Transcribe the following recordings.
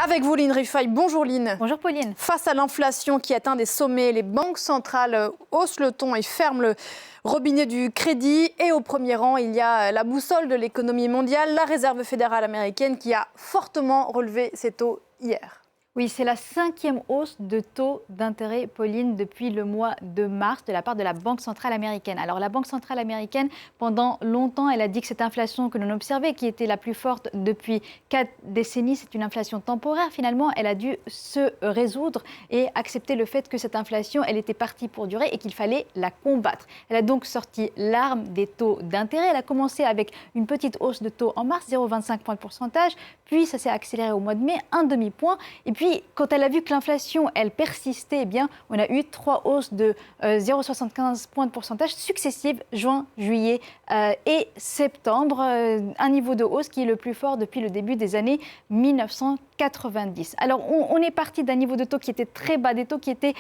Avec vous, Line Rifaille. Bonjour Line. Bonjour Pauline. Face à l'inflation qui atteint des sommets, les banques centrales haussent le ton et ferment le robinet du crédit. Et au premier rang, il y a la boussole de l'économie mondiale, la Réserve fédérale américaine, qui a fortement relevé ses taux hier. Oui, c'est la 5e hausse de taux d'intérêt, Pauline, depuis le mois de mars de la part de la Banque centrale américaine. Alors la Banque centrale américaine, pendant longtemps, elle a dit que cette inflation que l'on observait, qui était la plus forte depuis 4 décennies, c'est une inflation temporaire. Finalement, elle a dû se résoudre et accepter le fait que cette inflation, elle était partie pour durer et qu'il fallait la combattre. Elle a donc sorti l'arme des taux d'intérêt. Elle a commencé avec une petite hausse de taux en mars, 0,25 points de pourcentage, puis ça s'est accéléré au mois de mai, un demi-point, et puis quand elle a vu que l'inflation, elle persistait, eh bien, on a eu 3 hausses de 0,75 points de pourcentage successives, juin, juillet et septembre. Un niveau de hausse qui est le plus fort depuis le début des années 1990. Alors, on est parti d'un niveau de taux qui était très bas, des taux qui étaient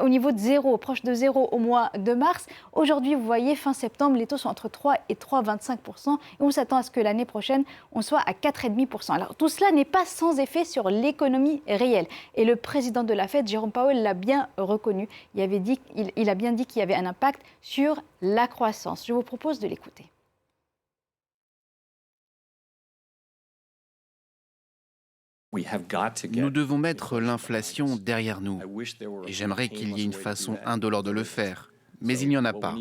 au niveau de zéro, proche de zéro au mois de mars. Aujourd'hui, vous voyez, fin septembre, les taux sont entre 3 et 3,25%. Et on s'attend à ce que l'année prochaine, on soit à 4,5%. Alors, tout cela n'est pas sans effet sur l'économie réelle. Et le président de la Fed, Jérôme Powell, l'a bien reconnu. Il a bien dit qu'il y avait un impact sur la croissance. Je vous propose de l'écouter. Nous devons mettre l'inflation derrière nous. Et j'aimerais qu'il y ait une façon indolore de le faire. Mais il n'y en a pas.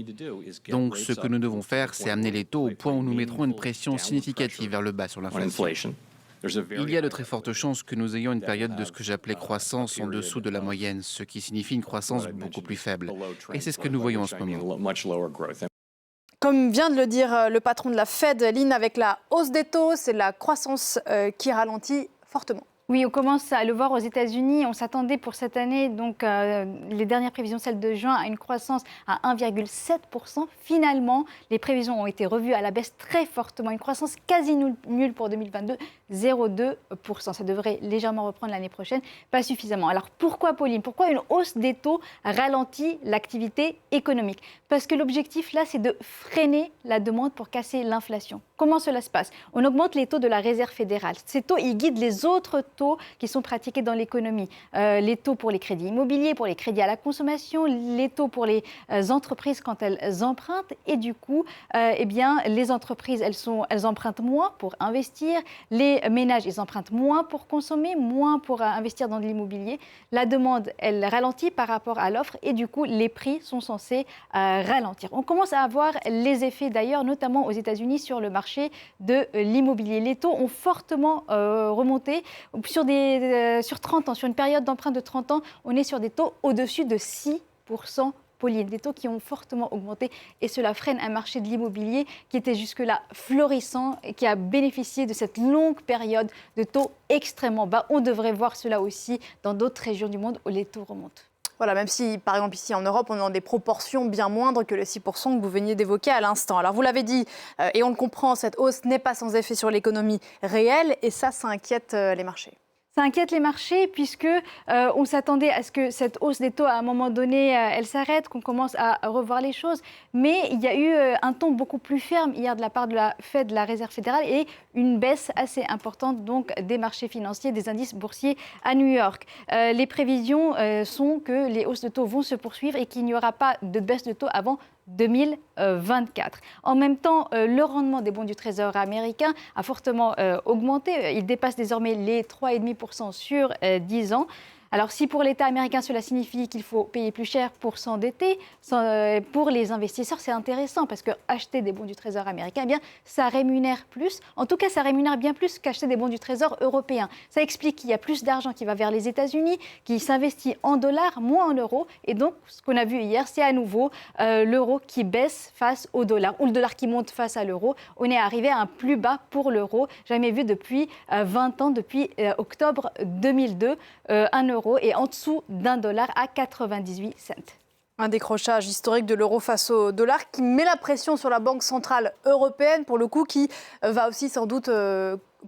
Donc ce que nous devons faire, c'est amener les taux au point où nous mettrons une pression significative vers le bas sur l'inflation. Il y a de très fortes chances que nous ayons une période de ce que j'appelais croissance en dessous de la moyenne, ce qui signifie une croissance beaucoup plus faible. Et c'est ce que nous voyons en ce moment. Comme vient de le dire le patron de la Fed, Line, avec la hausse des taux, c'est la croissance qui ralentit fortement. Oui, on commence à le voir aux États-Unis. On s'attendait pour cette année, donc les dernières prévisions, celles de juin, à une croissance à 1,7%. Finalement, les prévisions ont été revues à la baisse très fortement. Une croissance quasi nulle pour 2022, 0,2%. Ça devrait légèrement reprendre l'année prochaine, pas suffisamment. Alors pourquoi, Pauline? Pourquoi une hausse des taux ralentit l'activité économique? Parce que l'objectif là, c'est de freiner la demande pour casser l'inflation. Comment cela se passe? On augmente les taux de la Réserve fédérale. Ces taux, ils guident les autres taux qui sont pratiqués dans l'économie. Les taux pour les crédits immobiliers, pour les crédits à la consommation, les taux pour les entreprises quand elles empruntent. Et du coup, eh bien, les entreprises, elles empruntent moins pour investir. Les ménages, ils empruntent moins pour consommer, moins pour investir dans de l'immobilier. La demande, elle ralentit par rapport à l'offre et du coup, les prix sont censés ralentir. On commence à avoir les effets d'ailleurs, notamment aux États-Unis, sur le marché de l'immobilier. Les taux ont fortement remonté. Sur 30 ans, sur une période d'emprunt de 30 ans, on est sur des taux au-dessus de 6%. Pauline, des taux qui ont fortement augmenté et cela freine un marché de l'immobilier qui était jusque-là florissant et qui a bénéficié de cette longue période de taux extrêmement bas. On devrait voir cela aussi dans d'autres régions du monde où les taux remontent. Voilà, même si, par exemple, ici en Europe, on est dans des proportions bien moindres que les 6% que vous veniez d'évoquer à l'instant. Alors, vous l'avez dit, et on le comprend, cette hausse n'est pas sans effet sur l'économie réelle, et ça inquiète les marchés. Ça inquiète les marchés puisque on s'attendait à ce que cette hausse des taux, à un moment donné, elle s'arrête, qu'on commence à revoir les choses. Mais il y a eu un ton beaucoup plus ferme hier de la part de la Fed, de la Réserve fédérale, et une baisse assez importante donc des marchés financiers, des indices boursiers à New York. Les prévisions sont que les hausses de taux vont se poursuivre et qu'il n'y aura pas de baisse de taux avant 2024. En même temps, le rendement des bons du Trésor américain a fortement augmenté. Il dépasse désormais les 3,5% sur 10 ans. Alors si pour l'État américain, cela signifie qu'il faut payer plus cher pour s'endetter, pour les investisseurs, c'est intéressant parce que acheter des bons du Trésor américain, eh bien, ça rémunère plus. En tout cas, ça rémunère bien plus qu'acheter des bons du Trésor européen. Ça explique qu'il y a plus d'argent qui va vers les États-Unis, qui s'investit en dollars, moins en euros. Et donc, ce qu'on a vu hier, c'est à nouveau l'euro qui baisse face au dollar, ou le dollar qui monte face à l'euro. On est arrivé à un plus bas pour l'euro, jamais vu depuis 20 ans, depuis octobre 2002. Un euro est en dessous d'1$ à 98 cents. Un décrochage historique de l'euro face au dollar qui met la pression sur la Banque centrale européenne, pour le coup, qui va aussi sans doute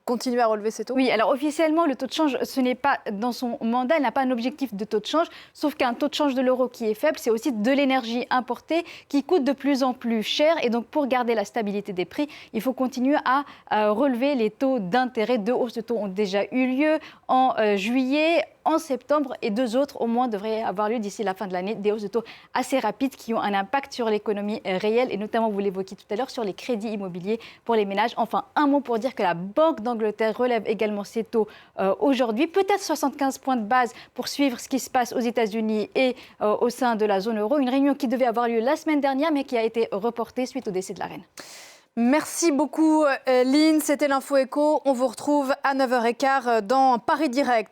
continuer à relever ces taux? Oui, alors officiellement, le taux de change, ce n'est pas dans son mandat, elle n'a pas un objectif de taux de change, sauf qu'un taux de change de l'euro qui est faible, c'est aussi de l'énergie importée qui coûte de plus en plus cher. Et donc, pour garder la stabilité des prix, il faut continuer à relever les taux d'intérêt. 2 hausses de taux ont déjà eu lieu en juillet, en septembre, et 2 autres au moins devraient avoir lieu d'ici la fin de l'année. Des hausses de taux assez rapides qui ont un impact sur l'économie réelle et notamment, vous l'évoquiez tout à l'heure, sur les crédits immobiliers pour les ménages. Enfin, un mot pour dire que la Banque d'Angleterre relève également ses taux aujourd'hui, peut-être 75 points de base pour suivre ce qui se passe aux États-Unis et au sein de la zone euro. Une réunion qui devait avoir lieu la semaine dernière mais qui a été reportée suite au décès de la reine. Merci beaucoup, Lynn. C'était l'Info Écho. On vous retrouve à 9h15 dans Paris Direct.